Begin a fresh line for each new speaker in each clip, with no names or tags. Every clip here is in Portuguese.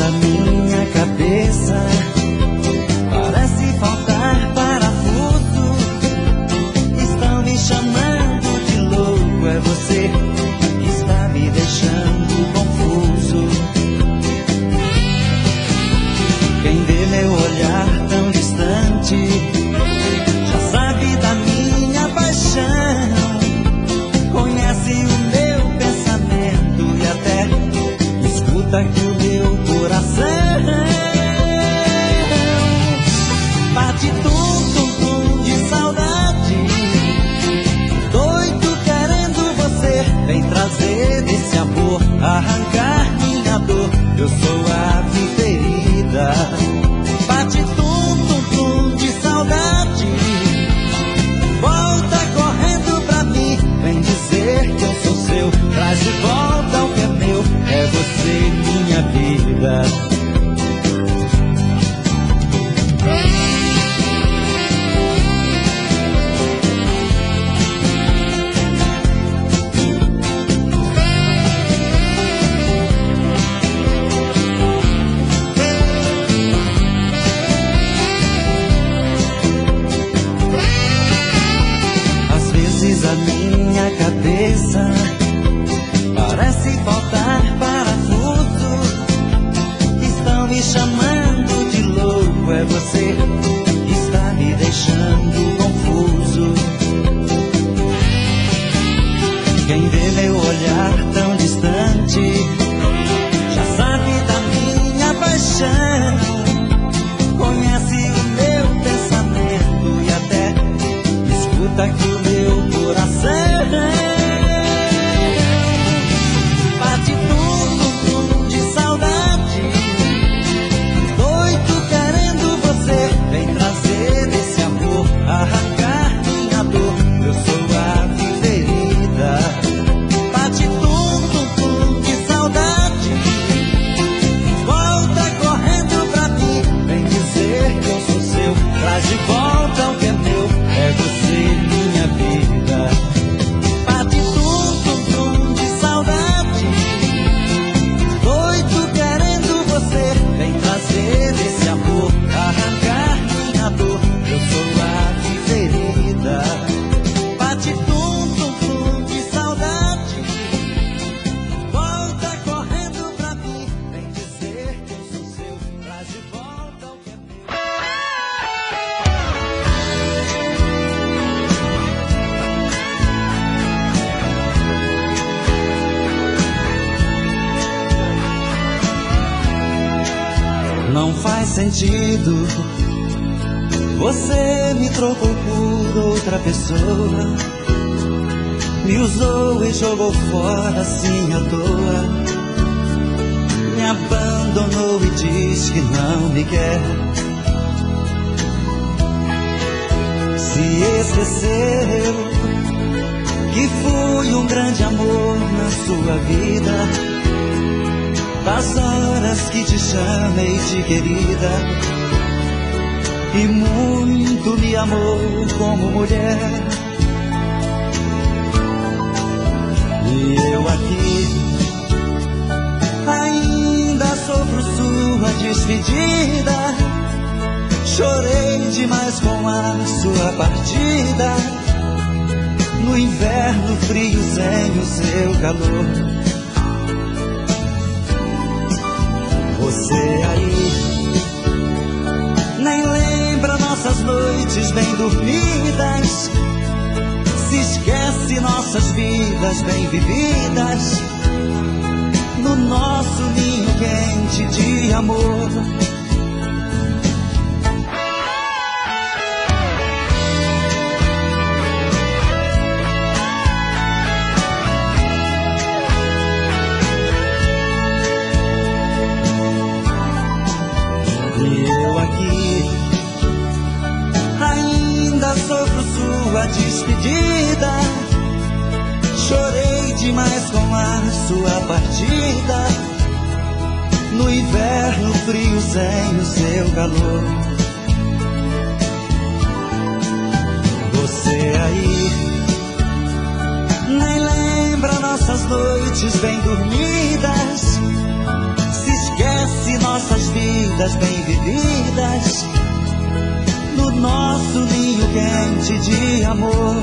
a minha cabeça parece faltar parafuso. Estão me chamando de louco, é você que está me deixando confuso. Quem vê meu olhar tão distante já sabe da minha paixão, conhece o meu pensamento e até escuta aqui o meu coração. Bate tum, tum, tum de saudade, doido querendo você. Vem trazer desse amor, arrancar minha dor. Eu sou a ferida. Bate tum, tum, tum de saudade, volta correndo pra mim. Vem dizer que eu sou seu, traz de volta o que é meu. É você, minha vida. Às vezes a minha cabeça parece faltar parafuso. Estão me chamando de louco, é você que está me deixando confuso. Quem vê meu olhar tão distante já sabe da minha paixão, conhece o meu pensamento e até escuta aqui o meu coração. Bate tudo de saudade, doido querendo você. Vem trazer desse amor, arrancar minha dor. Eu sou a ferida. Bate tudo de saudade, volta correndo pra mim. Vem dizer que eu sou seu, traz de volta o que é meu. É você, minha vida. Bate tudo de saudade, doido querendo você. Vem trazer desse amor, arrancar minha dor. Eu sou a ferida. Bate tudo de saudade, volta correndo pra mim. Vem dizer que eu sou seu, traz de volta o que é meu. Não faz sentido, você me trocou por outra pessoa, me usou e jogou fora assim à toa, me abandonou e diz que não me quer. Se esqueceu que fui um grande amor na sua vida, das horas que te chamei de querida, e muito me amou como mulher. E eu aqui ainda sofro sua despedida, chorei demais com a sua partida, no inverno frio sem o seu calor. Você aí nem lembra nossas noites bem dormidas, se esquece nossas vidas bem vividas, no nosso ninho quente de amor. Sofro sua despedida, chorei demais com a sua partida, no inverno frio sem o seu calor. Você aí nem lembra nossas noites bem dormidas, se esquece nossas nossas vidas bem vividas, no nosso ninho quente de amor.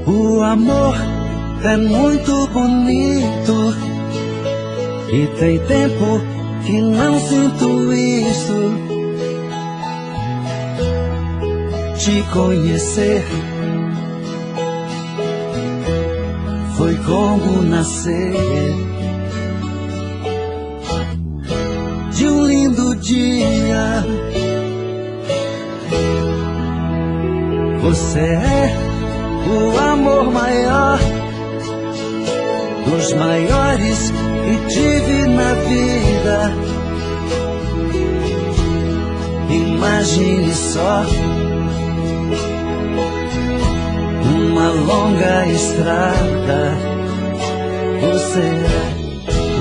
O amor é muito bonito e tem tempo que não sinto isso. Te conhecer foi como nascer de um lindo dia. Você é o amor maior dos maiores que tive na vida. Imagine só uma longa estrada. Você é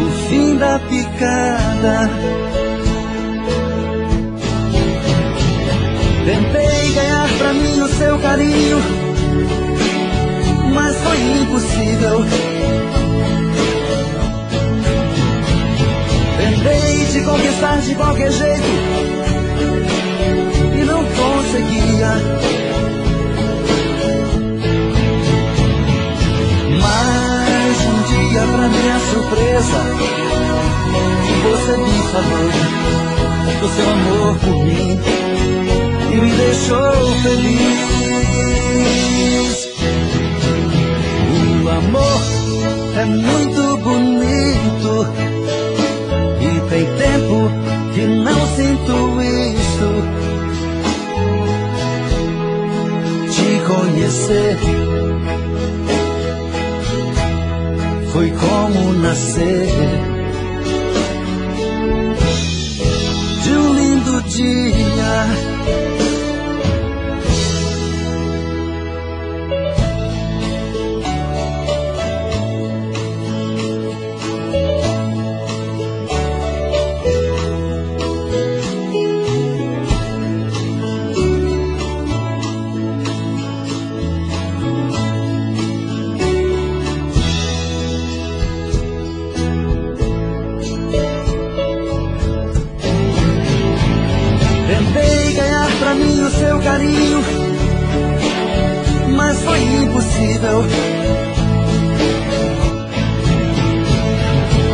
o fim da picada. Tentei ganhar pra mim o seu carinho, mas foi impossível. Tentei te conquistar de qualquer jeito e não conseguia. Mas um dia, pra minha surpresa, você me falou do seu amor por mim e me deixou feliz. O amor é muito bonito e tem tempo que não sinto isso. Te conhecer foi como nascer de um lindo dia. O seu carinho, mas foi impossível.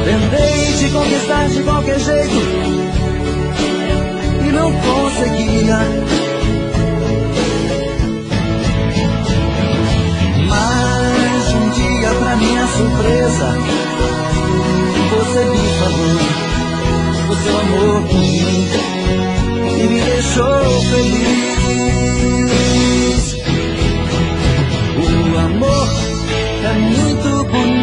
Tentei te conquistar de qualquer jeito e não conseguia. Mas um dia, pra minha surpresa, você me falou do seu amor por mim e me deixou feliz. O amor é muito bonito.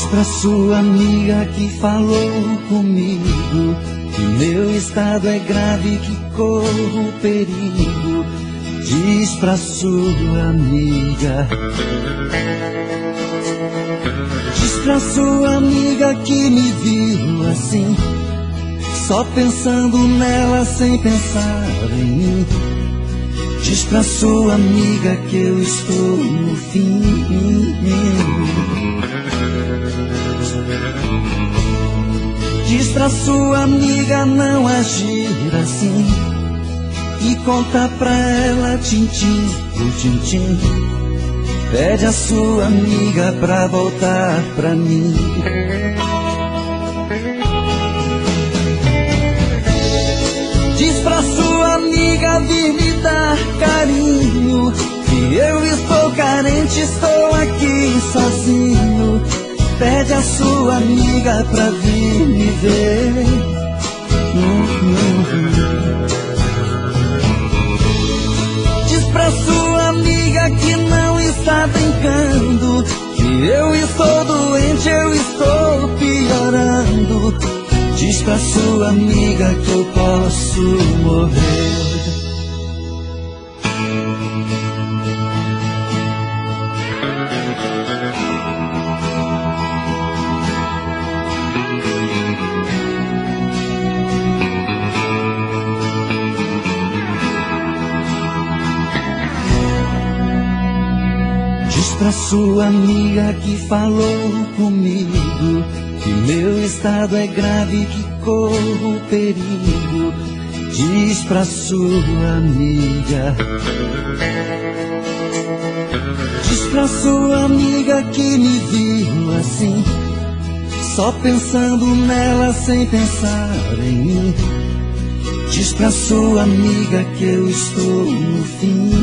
Pra sua amiga que falou comigo que meu estado é grave, que corro perigo. Diz pra sua amiga, diz pra sua amiga que me viu assim, só pensando nela sem pensar em mim. Diz pra sua amiga que eu estou no fim. Diz pra sua amiga não agir assim e conta pra ela tintim por tintim. Pede a sua amiga pra voltar pra mim. Diz pra sua sozinho, pede a sua amiga pra vir me ver. Diz pra sua amiga que não está brincando, que eu estou doente, eu estou piorando. Diz pra sua amiga que eu posso morrer. Diz pra sua amiga que falou comigo que meu estado é grave, que corro perigo. Diz pra sua amiga. Diz pra sua amiga que me viu assim, só pensando nela sem pensar em mim. Diz pra sua amiga que eu estou no fim.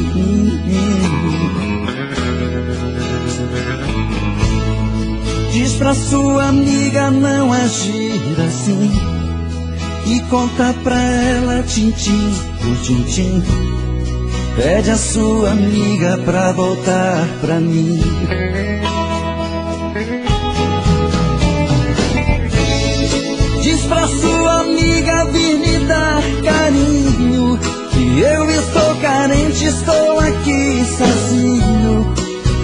Diz pra sua amiga não agir assim, e conta pra ela tintim por tintim. Pede a sua amiga pra voltar pra mim. Diz pra sua amiga vir me dar carinho, que eu estou carente, estou aqui sozinho.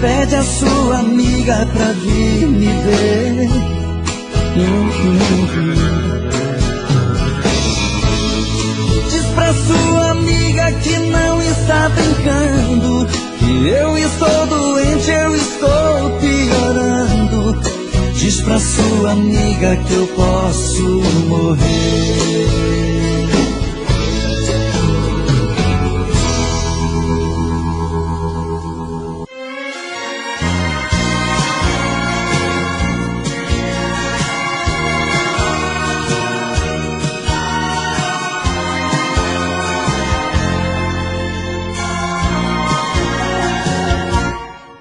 Pede a sua amiga pra vir me ver. Diz pra sua amiga que não está brincando, que eu estou doente, eu estou piorando. Diz pra sua amiga que eu posso morrer.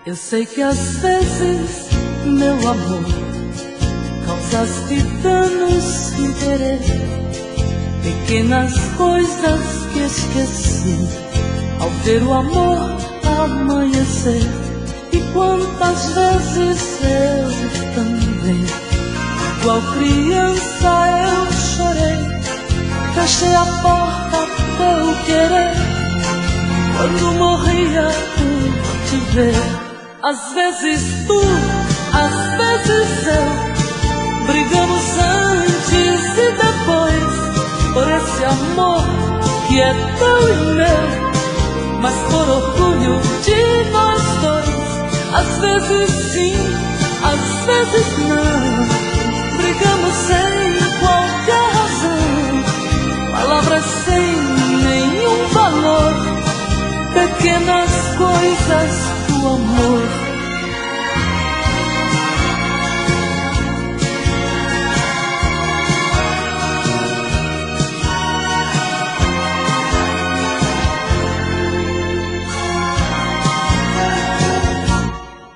Eu sei que às vezes, meu amor, causaste danos sem querer, pequenas coisas que esqueci ao ver o amor amanhecer. E quantas vezes eu também, igual criança, eu chorei, fechei a porta teu querer, quando morria por te ver. Às vezes tu, às vezes eu, brigamos antes e depois, por esse amor que é teu e meu, mas por orgulho de nós dois. Às vezes sim, às vezes não, brigamos sem qualquer razão, palavras sem nenhum valor, pequenas coisas do amor.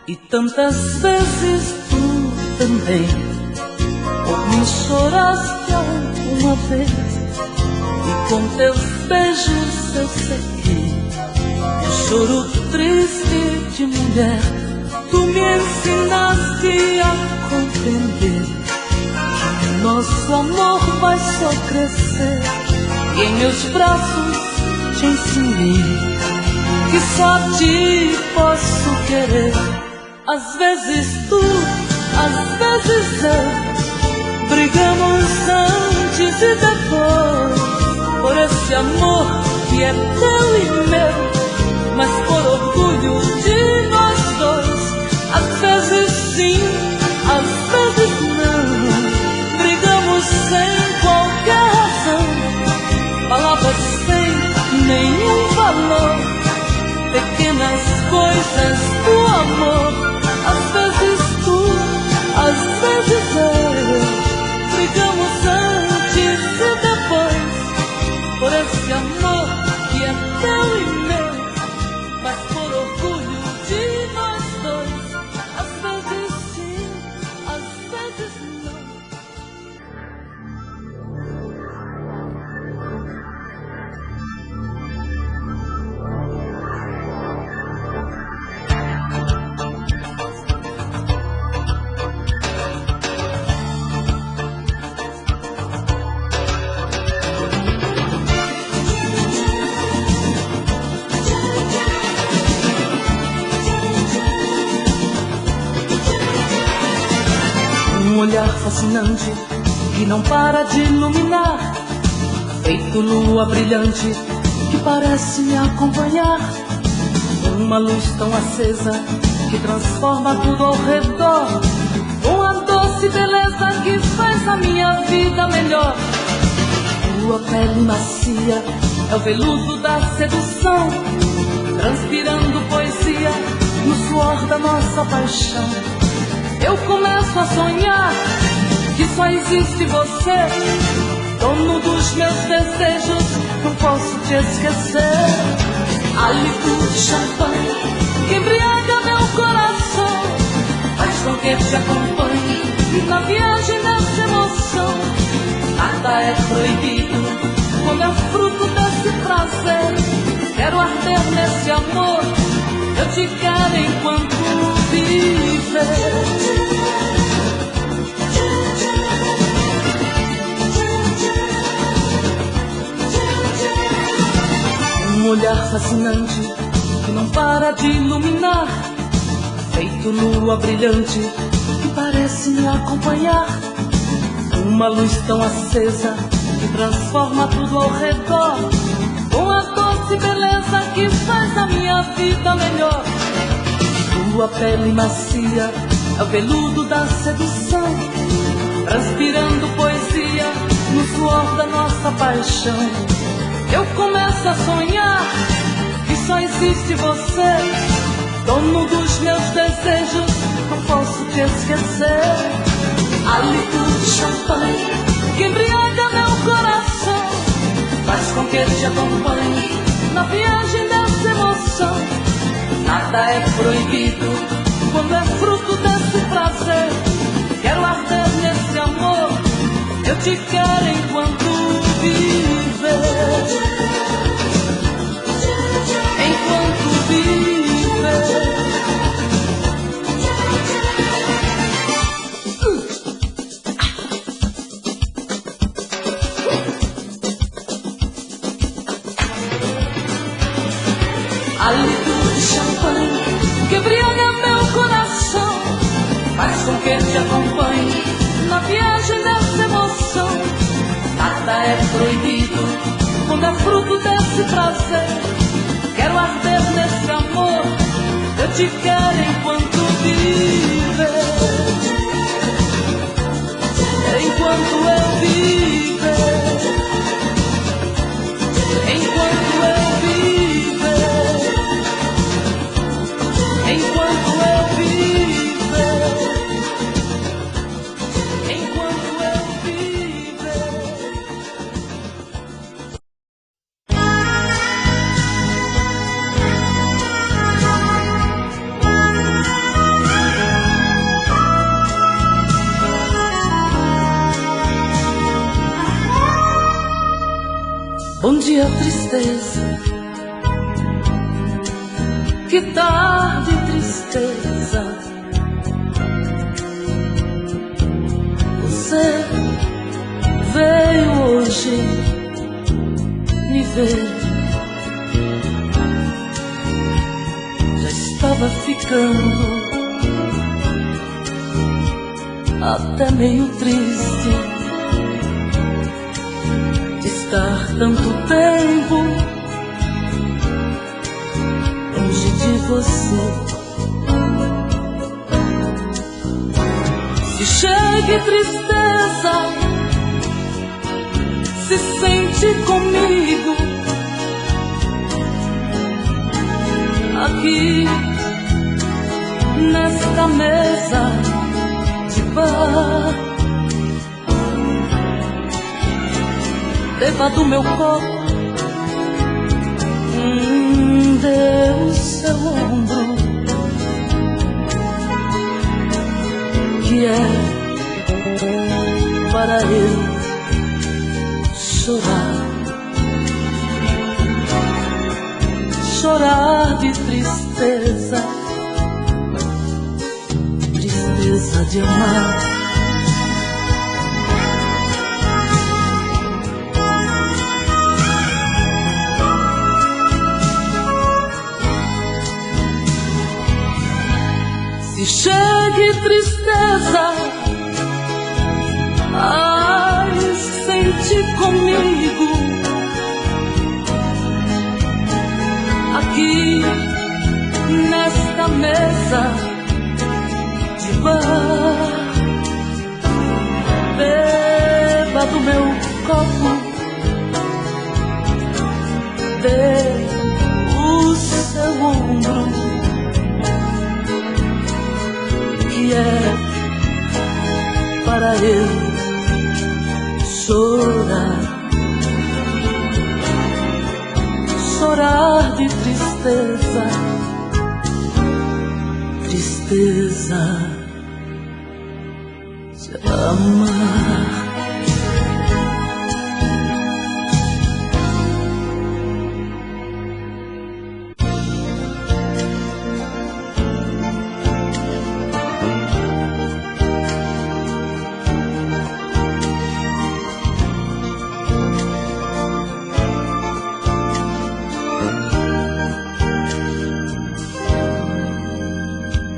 E tantas vezes tu também por mim choraste alguma vez, e com teus beijos eu sequei o choro triste de mulher. Tu me ensinaste a compreender que nosso amor vai só crescer, e em meus braços te ensinei que só a ti posso querer. Às vezes tu, às vezes eu, brigamos antes e depois, por esse amor que é teu e meu, mas por orgulho de nós dois. Às vezes sim, às vezes não, brigamos sem qualquer razão, palavras sem nenhum valor, pequenas coisas do amor. Às vezes tu, às vezes eu, brigamos antes e depois, por esse amor que é teu e fascinante que não para de iluminar, feito lua brilhante que parece me acompanhar. Uma luz tão acesa que transforma tudo ao redor, uma doce beleza que faz a minha vida melhor. Tua pele macia é o veludo da sedução, transpirando poesia no suor da nossa paixão. Eu começo a sonhar que só existe você, dono dos meus desejos, não posso te esquecer. A líquido de champanhe que embriaga meu coração, faz com que te acompanhe na viagem dessa emoção. Nada é proibido quando é fruto desse prazer. Quero arder nesse amor, eu te quero enquanto viver. Um olhar fascinante que não para de iluminar, feito lua brilhante que parece me acompanhar. Uma luz tão acesa que transforma tudo ao redor, uma doce beleza que faz a minha vida melhor. Tua pele macia é o veludo da sedução, transpirando poesia no suor da nossa paixão. Eu começo a sonhar que só existe você, dono dos meus desejos, não posso te esquecer. A líquido de champanhe que embriaga meu coração, faz com que te acompanhe na viagem dessa emoção. Nada é proibido quando é fruto desse prazer. Quero arder nesse amor, eu te quero enquanto viver. Enquanto viver. A líquido de champanhe que embriaga meu coração, faz com que te acompanhe na viagem dessa emoção. Nada é proibido quando é fruto desse prazer. Quero arder nesse amor, eu te quero enquanto viver. Enquanto eu viver. Enquanto eu viver. Enquanto eu viver. Enquanto eu viver. Bom dia, tristeza. Que tarde, tristeza. Você veio hoje me ver. Já estava ficando até meio triste de estar tanto tempo longe de você. Se chegue tristeza, se sente comigo aqui nesta mesa de bar. Beba do meu copo, dê o seu ombro, que é para eu chorar. Chorar de tristeza, tristeza de amar. Se chegue tristeza, sente comigo aqui nesta mesa de bar. Beba do meu copo, dê o seu ombro, que é para eu chorar, chorar de tristeza, tristeza de amar.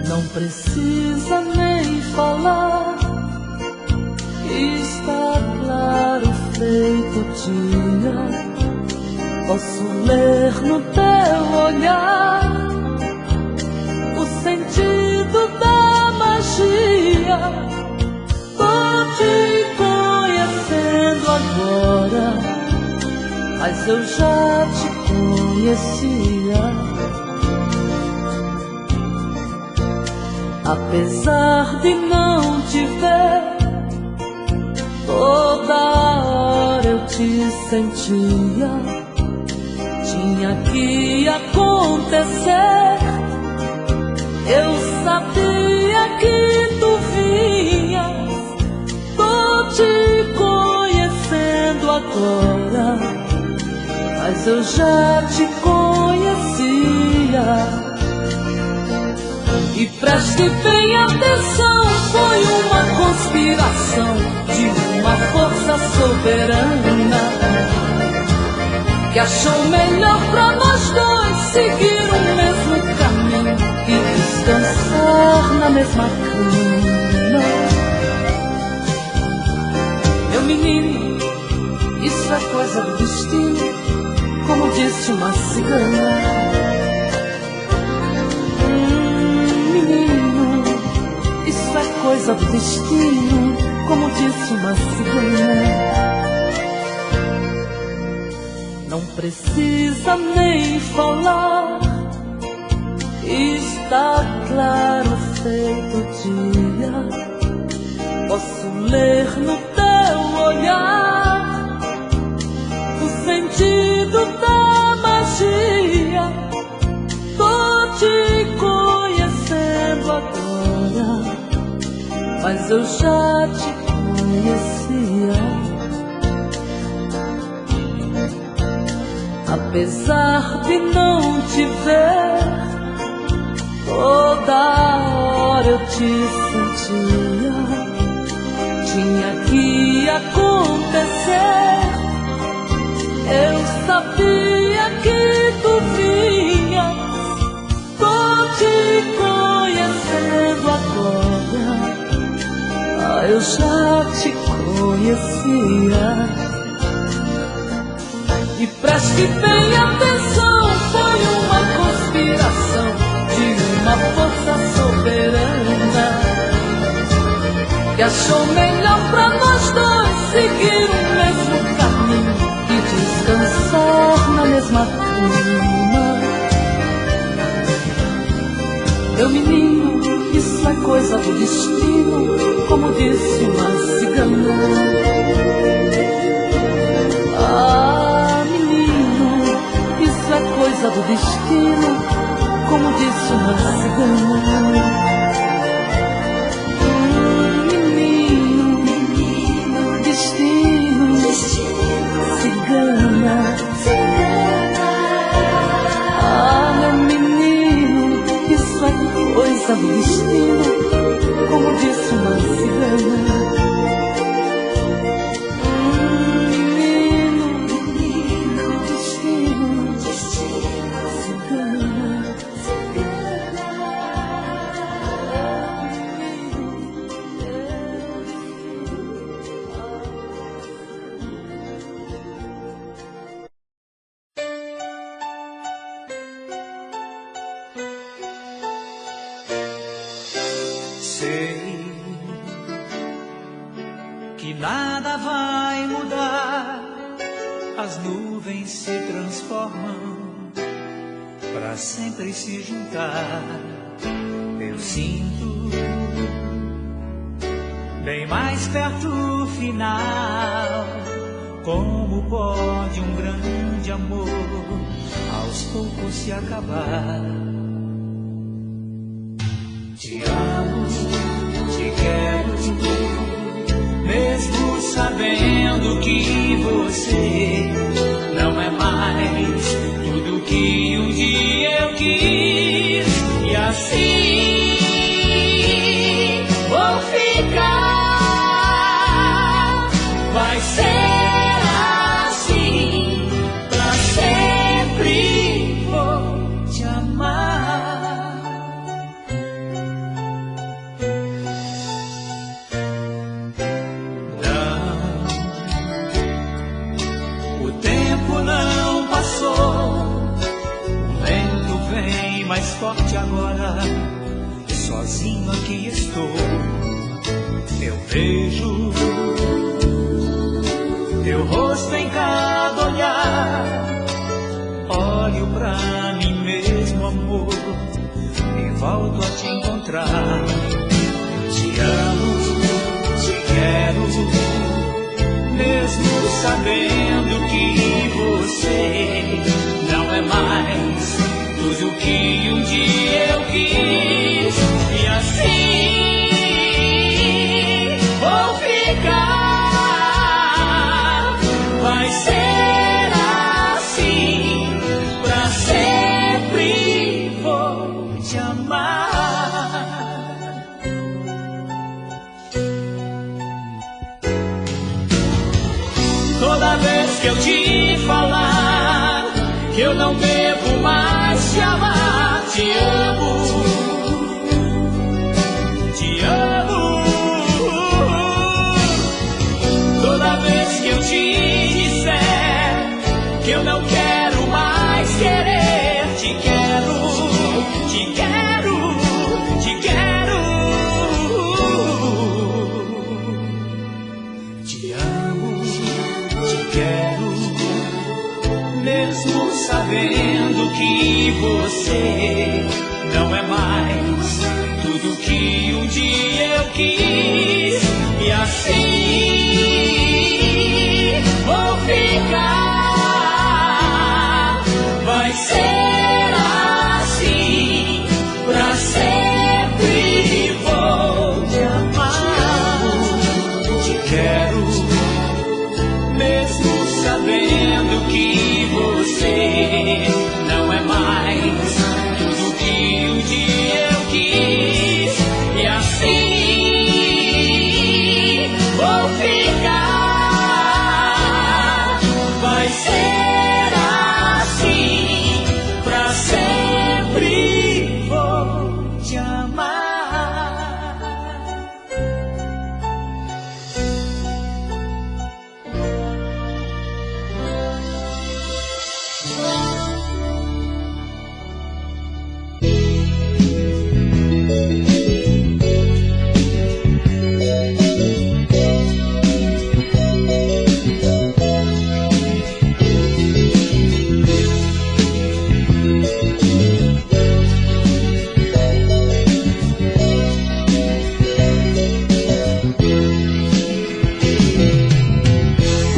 Não precisa nem falar, está claro feito dia. Posso ler no teu olhar o sentido da magia. Tô te conhecendo agora, mas eu já te conhecia. Apesar de não te ver, toda hora eu te sentia. Tinha que acontecer, eu sabia que tu vinhas. Tô te conhecendo agora, mas eu já te conhecia. E preste bem atenção, foi uma conspiração de uma força soberana que achou melhor pra nós dois seguir o mesmo caminho e descansar na mesma cama. Meu menino, isso é coisa do destino, como disse uma cigana. Isso é coisa do destino, como disse uma cigana. Não precisa nem falar, está claro feito dia. Posso ler no teu olhar o sentido da magia. Tô te conhecendo agora, mas eu já te conhecia. Apesar de não te ver, toda hora eu te sentia. Tinha que acontecer, eu sabia que tu vinhas. Tô te conhecendo agora, eu já te conhecia. E preste bem atenção, foi uma conspiração de uma força soberana que achou melhor pra nós dois seguir o mesmo caminho e descansar na mesma cama. Meu menino, isso é coisa do destino, como disse uma cigana. Ah, menino, isso é coisa do destino, como disse uma cigana. Menino, destino, cigana. Ah, meu menino, isso é coisa do destino, como disse uma cigana.
que nada vai mudar. As nuvens se transformam pra sempre se juntar. Eu sinto bem mais perto o final. Como pode um grande amor aos poucos se acabar? Te amo, te quero, mesmo sabendo que você não é mais tudo que um dia eu quis. E assim vou ficar, vai ser assim, pra sempre vou te amar. Não, o tempo não passou, o vento vem mais forte agora. Sozinho aqui estou, eu vejo teu rosto em cada olhar. Olho pra mim mesmo, amor, e volto a te encontrar. Te amo, te quero, mesmo sabendo que você não é mais tudo que um dia eu quis. E assim vou ficar, vai ser assim, pra sempre vou te amar. Toda vez que eu te falar que eu não devo mais te amar, te amo, te amo. Toda vez que eu te disser que eu não quero mais querer, te quero, te quero, te quero. Te amo, te quero, mesmo sabendo que você não é mais tudo que um dia eu quis. E assim vou ficar, vai ser assim, pra sempre vou te amar. Te quero, mesmo sabendo que você não é mais tudo que um dia eu quis. E assim vou ficar, vai ser assim, pra sempre vou te amar.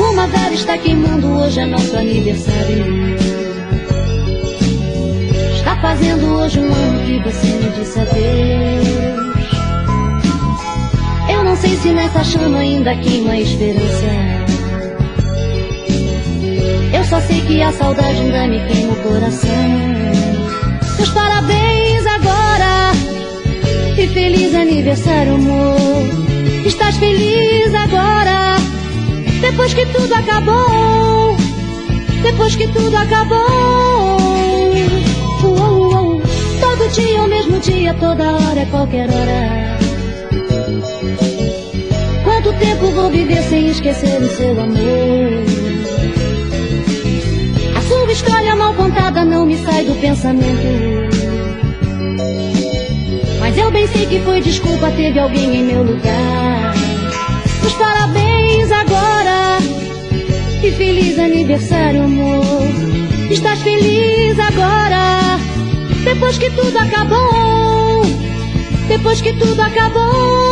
Uma vela está queimando, hoje é nosso aniversário. Está fazendo hoje um ano que você me disse adeus. Eu não sei se nessa chama ainda queima a esperança. Eu só sei que a saudade ainda me queima o coração. Meus parabéns agora e feliz aniversário, amor. Estás feliz agora, depois que tudo acabou, depois que tudo acabou. Todo dia, o mesmo dia, toda hora, qualquer hora. Quanto tempo vou viver sem esquecer o seu amor? A sua história mal contada não me sai do pensamento. Mas eu bem sei que foi desculpa, teve alguém em meu lugar. Meus parabéns agora e feliz aniversário, amor. Estás feliz agora, depois que tudo acabou, depois que tudo acabou.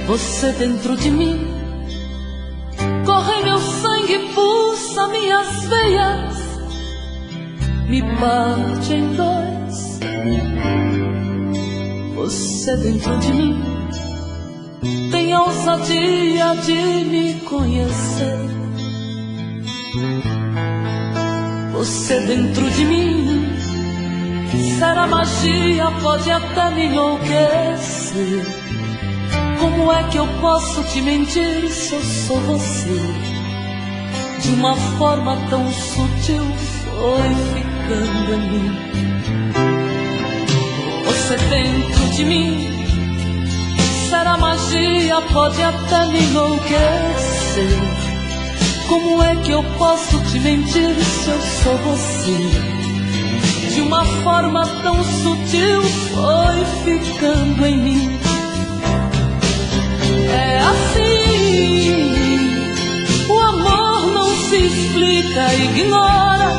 Você dentro de mim, corre meu sangue, pulsa minhas veias, me parte em dois. Você dentro de mim, tem a ousadia de me conhecer. Você dentro de mim, será magia, pode até me enlouquecer. Como é que eu posso te mentir se eu sou você? De uma forma tão sutil foi ficando em mim. Você dentro de mim, será magia, pode até me enlouquecer. Como é que eu posso te mentir se eu sou você? De uma forma tão sutil foi ficando em mim. É assim, o amor não se explica, ignora.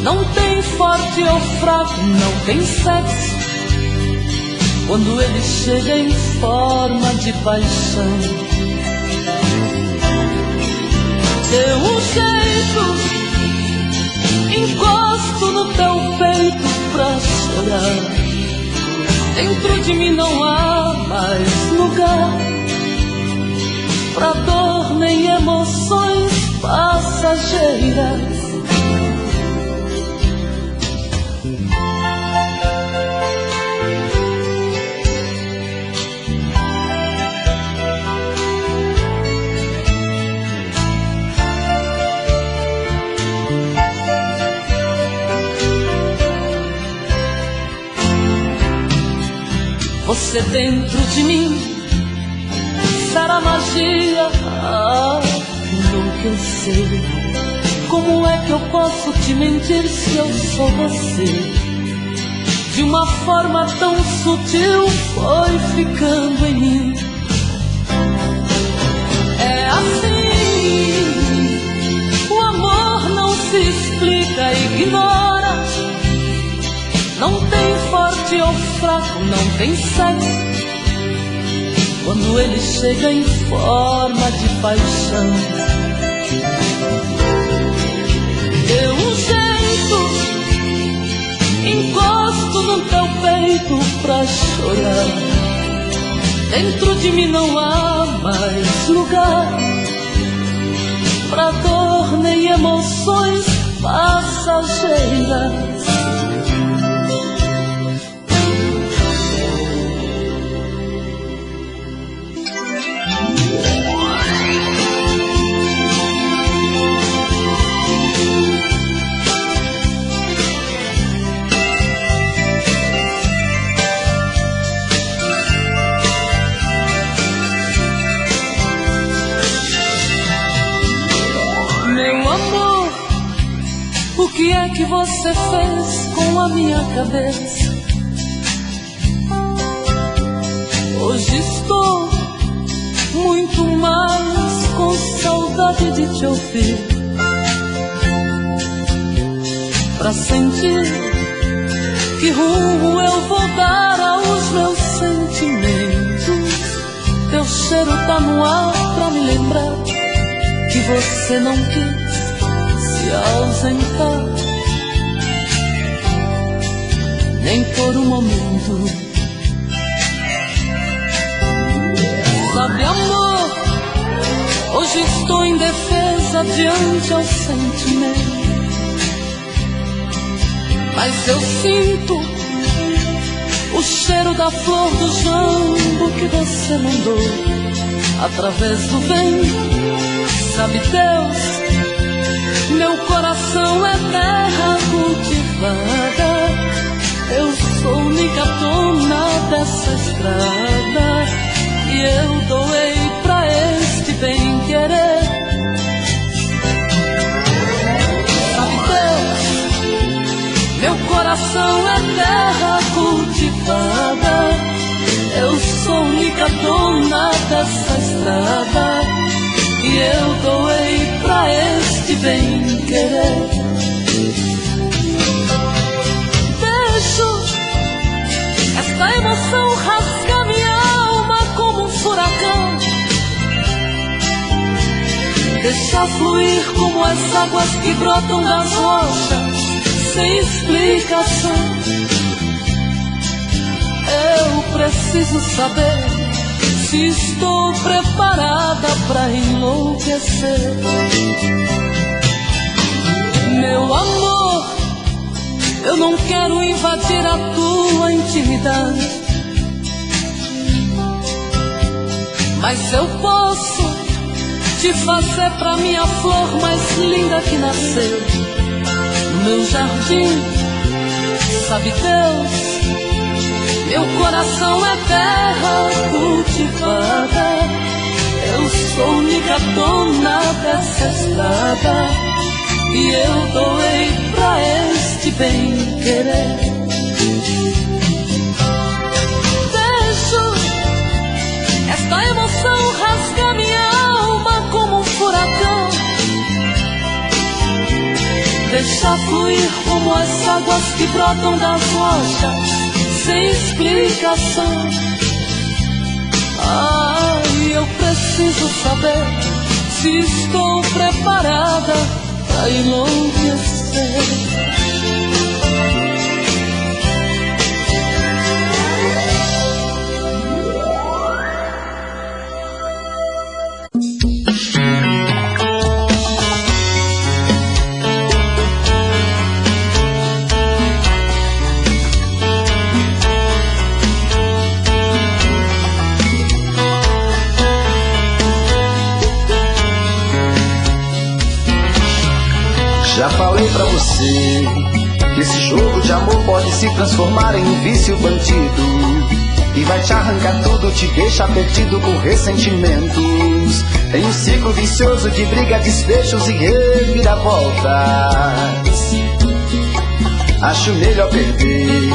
Não tem forte ou fraco, não tem sexo. Quando ele chega em forma de paixão, deu um jeito, encosto no teu peito pra chorar. Dentro de mim não há mais lugar pra dor nem emoções passageiras. Você dentro de mim, será magia, enlouquecer. Como é que eu posso te mentir se eu sou você? De uma forma tão sutil foi ficando em mim. É assim, o amor não se explica, ignora. Não tem forte ou fraco, não tem sexo. Quando ele chega em forma de paixão, deu um jeito, encosto no teu peito pra chorar. Dentro de mim não há mais lugar pra dor nem emoções passageiras. O que é que você fez com a minha cabeça? Hoje estou muito mais com saudade de te ouvir, pra sentir que rumo eu vou dar aos meus sentimentos. Teu cheiro tá no ar pra me lembrar que você não quis se ausentar, nem por um momento. Sabe, amor, hoje estou indefesa diante ao sentimento, mas eu sinto o cheiro da flor do jambo que você mandou através do vento. Sabe, Deus, meu coração é terra cultivada, Eu sou única dona dessa estrada e eu doei pra este bem-querer. Sabe Deus, meu coração é terra cultivada. Eu sou única dona dessa estrada e eu doei pra este bem-querer. Esta emoção rasga minha alma como um furacão. Deixa fluir como as águas que brotam das rochas, sem explicação. Eu preciso saber se estou preparada pra enlouquecer. Meu amor, eu não quero invadir a tua intimidade, mas eu posso te fazer pra mim a flor mais linda que nasceu no meu jardim. Sabe Deus, meu coração é terra cultivada. Eu sou única dona dessa estrada e eu doei pra este bem-querer. Deixo esta emoção rasgar minha alma como um furacão. Deixa fluir como as águas que brotam das rochas, sem explicação. Ai, eu preciso saber se estou preparada pra enlouquecer.
Já falei pra você que esse jogo de amor pode se transformar em um vício bandido e vai te arrancar tudo, te deixa perdido com ressentimentos. Tem um ciclo vicioso de briga, desfechos e reviravoltas. Acho melhor perder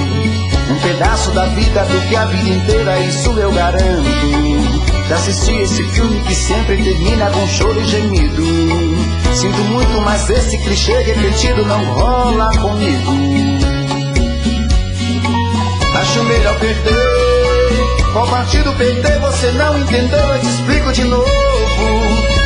um pedaço da vida do que a vida inteira, isso eu garanto. Já assisti esse filme que sempre termina com choro e gemido. Sinto muito, mas esse clichê repetido não rola comigo. Acho melhor perder. Qual partido perder? Você não entendeu, eu te explico de novo.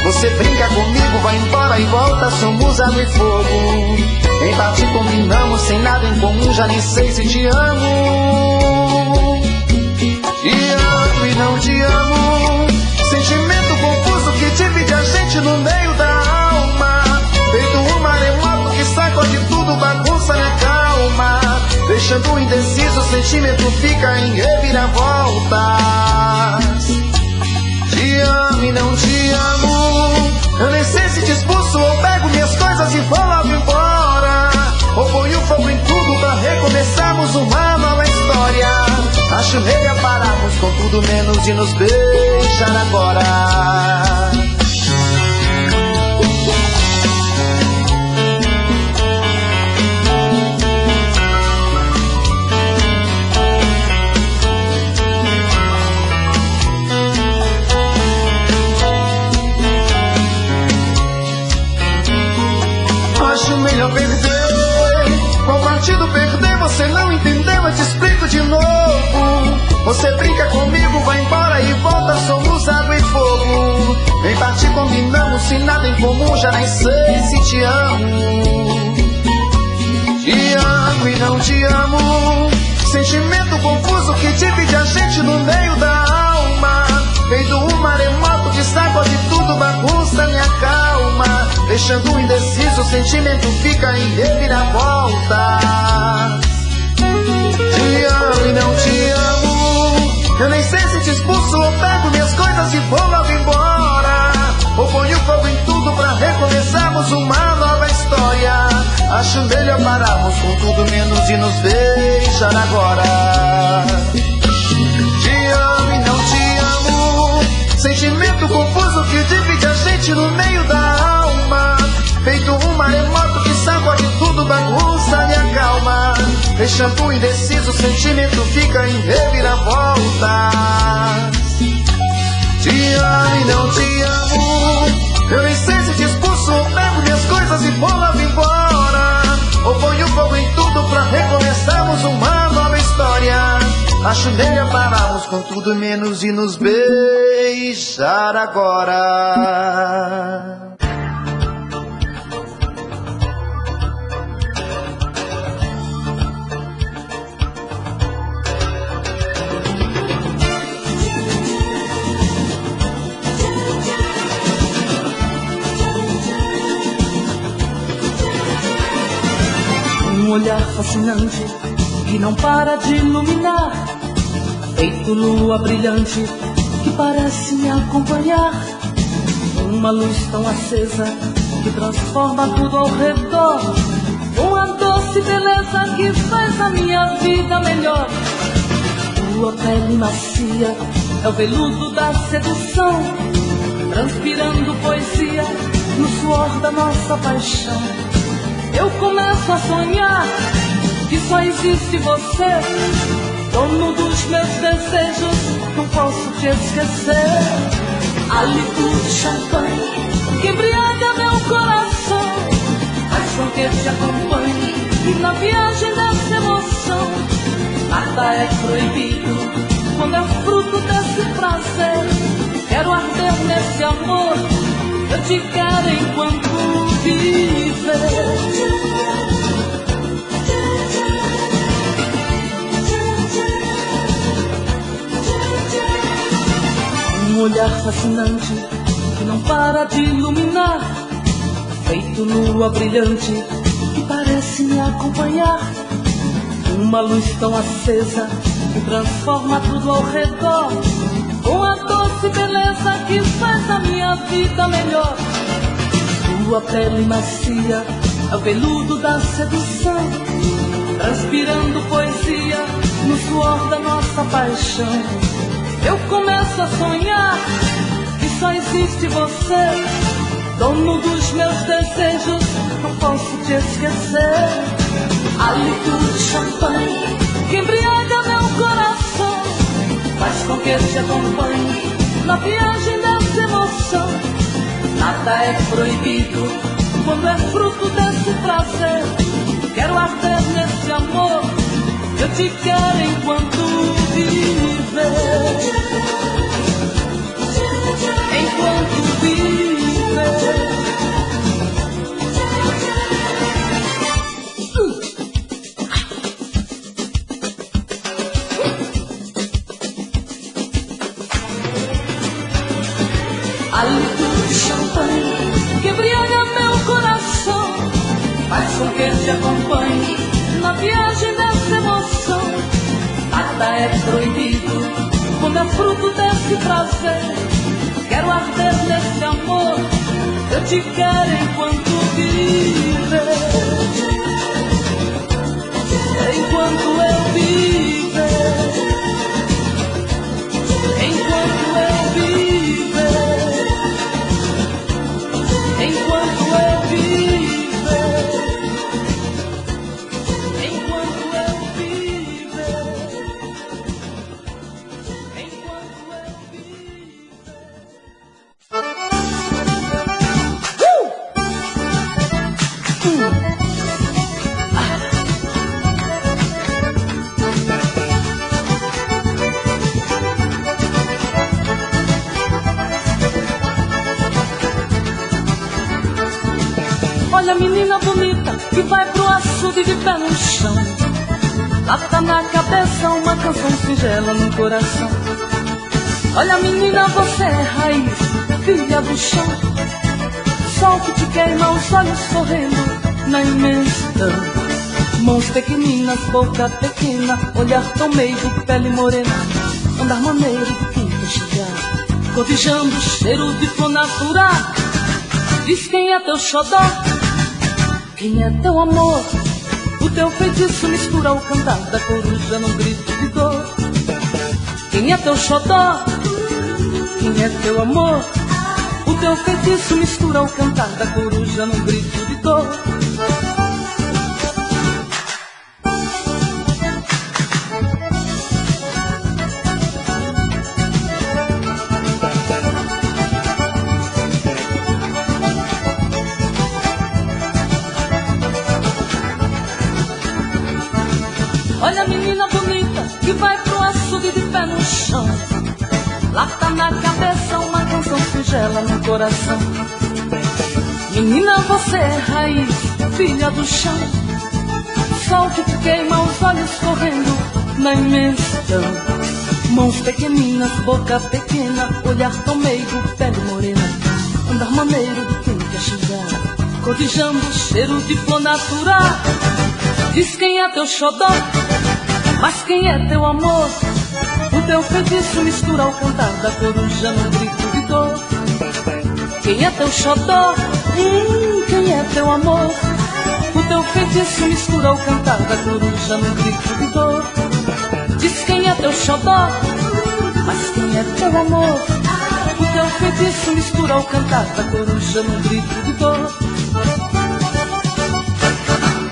Você brinca comigo, vai embora e volta, somos água e fogo. Em parte combinamos, sem nada em comum, já nem sei se te amo. Te amo e não te amo. Sentimento confuso que divide a gente no meio da alma. Feito um maremoto que sacode tudo, bagunça minha calma. Deixando indeciso, o sentimento fica em reviravoltas. Te amo e não te amo. Eu nem sei se te expulso ou pego minhas coisas e vou logo embora. Ou ponho fogo em tudo pra recomeçarmos uma nova história. Acho melhor pararmos com tudo menos de nos beijar agora. Acho melhor perder. Qual partido perder? Você não entendeu, eu te explico de novo. Você brinca comigo, vai embora e volta, somos água e fogo. Em parte combinamos, sem nada em comum, já nem sei se te amo. Te amo e não te amo. Sentimento confuso que divide a gente no meio da alma. Feito um maremoto que sacode tudo, bagunça minha calma. Deixando indeciso, o sentimento fica em reviravoltas. Te amo e não te amo. Eu nem sei se te expulso ou pego minhas coisas e vou logo embora. Ou ponho fogo em tudo pra recomeçarmos uma nova história. Acho melhor pararmos com tudo menos de nos beijar. beijar agora. Te amo e não te amo, sentimento confuso que divide a gente no meio da alma. Feito um maremoto que sacode tudo, bagunça e acalma. Deixando indeciso, o sentimento fica em reviravolta. Te amo e não te amo, eu nem sei se te expulso ou pego minhas coisas e vou lá embora. Ou ponho fogo em tudo pra recomeçarmos uma nova história. Acho melhor pararmos com tudo menos de nos beijar agora.
Um olhar fascinante que não para de iluminar, feito lua brilhante que parece me acompanhar. Uma luz tão acesa que transforma tudo ao redor, uma doce beleza que faz a minha vida melhor. Tua pele macia é o veludo da sedução, transpirando poesia no suor da nossa paixão. Eu começo a sonhar que só existe você, dono dos meus desejos, não posso te esquecer. A líquor de champanhe que embriaga meu coração, faz com que te acompanhe na viagem dessa emoção. Nada é proibido quando é fruto desse prazer. Quero arder nesse amor, eu te quero enquanto viver. Um olhar fascinante que não para de iluminar, feito lua brilhante que parece me acompanhar. Uma luz tão acesa que transforma tudo ao redor, com a doce beleza que faz a minha vida melhor. Tua pele macia é o veludo da sedução, transpirando poesia no suor da nossa paixão. Eu começo a sonhar que só existe você, dono dos meus desejos, não posso te esquecer. A líquor de champanhe que embriaga meu coração, faz com que te acompanhe na viagem dessa emoção. Nada é proibido quando é fruto desse prazer. Quero arder nesse amor, eu te quero enquanto viver. Enquanto viver. A líquor de champanhe que embriaga meu coração, faz com que te acompanhe na viagem dessa emoção. Nada é proibido quando é fruto desse prazer. Quero arder nesse amor, eu te quero enquanto viver. Enquanto eu viver. Enquanto eu viver. Enquanto eu viver. Enquanto eu viver. Enquanto eu Olha a menina bonita que vai pro açude de pé no chão, lata na cabeça, uma canção singela no coração. Olha a menina, você é raiz, filha do chão, sol que te queima, os olhos correndo na imensidão. Mãos pequeninas, boca pequena, olhar tão meigo, pele morena, andar maneiro de quinta chegar, cotijando o cheiro de flor natural. Diz quem é teu xodó, quem é teu amor, o O teu feitiço mistura o cantar da coruja num grito de dor. Quem é teu xodó? Quem é teu amor? O teu feitiço mistura o cantar da coruja num grito de dor. Olha a menina bonita que vai pro açude de pé no chão. Lá tá na cabeça uma canção singela no coração. Menina, você é raiz, filha do chão. Sol que queima os olhos correndo na imensidão. Mãos pequeninas, boca pequena, olhar tão meigo, pele morena. Andar maneiro de quem quer chegar, cotijando o cheiro de flor natural. Diz quem é teu xodó, mas quem é teu amor? O teu feitiço mistura o cantar da coruja num grito de dor. Quem é teu xodó? Quem é teu amor? O teu feitiço mistura o cantar da coruja num grito de dor. Diz quem é teu xodó, mas quem é teu amor? O teu feitiço mistura o cantar da coruja num grito de dor.